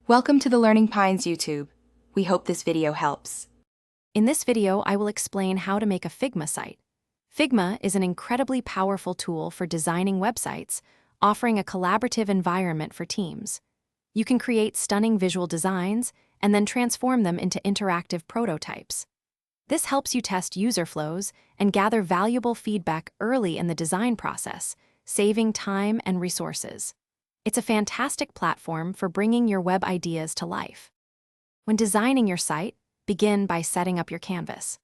Welcome to the Learning Pines YouTube. We hope this video helps. In this video, I will explain how to make a Figma site. Figma is an incredibly powerful tool for designing websites, offering a collaborative environment for teams. You can create stunning visual designs and then transform them into interactive prototypes. This helps you test user flows and gather valuable feedback early in the design process, saving time and resources. It's a fantastic platform for bringing your web ideas to life. When designing your site, begin by setting up your canvas.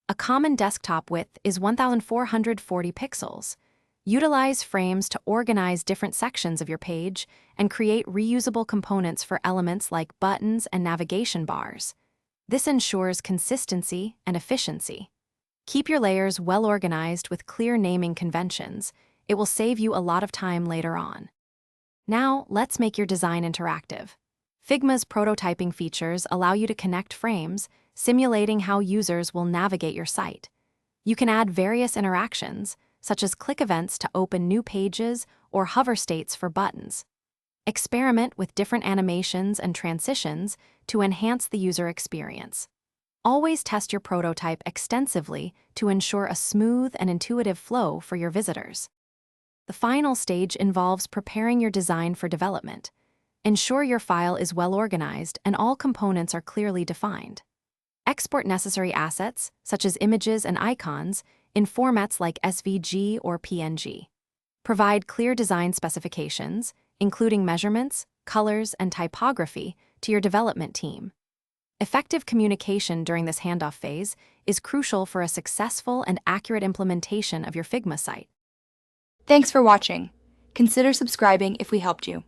A common desktop width is 1440 pixels. Utilize frames to organize different sections of your page and create reusable components for elements like buttons and navigation bars. This ensures consistency and efficiency. Keep your layers well organized with clear naming conventions. It will save you a lot of time later on. Now, let's make your design interactive. Figma's prototyping features allow you to connect frames, simulating how users will navigate your site. You can add various interactions, such as click events to open new pages or hover states for buttons. Experiment with different animations and transitions to enhance the user experience. Always test your prototype extensively to ensure a smooth and intuitive flow for your visitors. The final stage involves preparing your design for development. Ensure your file is well organized and all components are clearly defined. Export necessary assets, such as images and icons, in formats like SVG or PNG. Provide clear design specifications, including measurements, colors, and typography, to your development team. Effective communication during this handoff phase is crucial for a successful and accurate implementation of your Figma site. Thanks for watching. Consider subscribing if we helped you.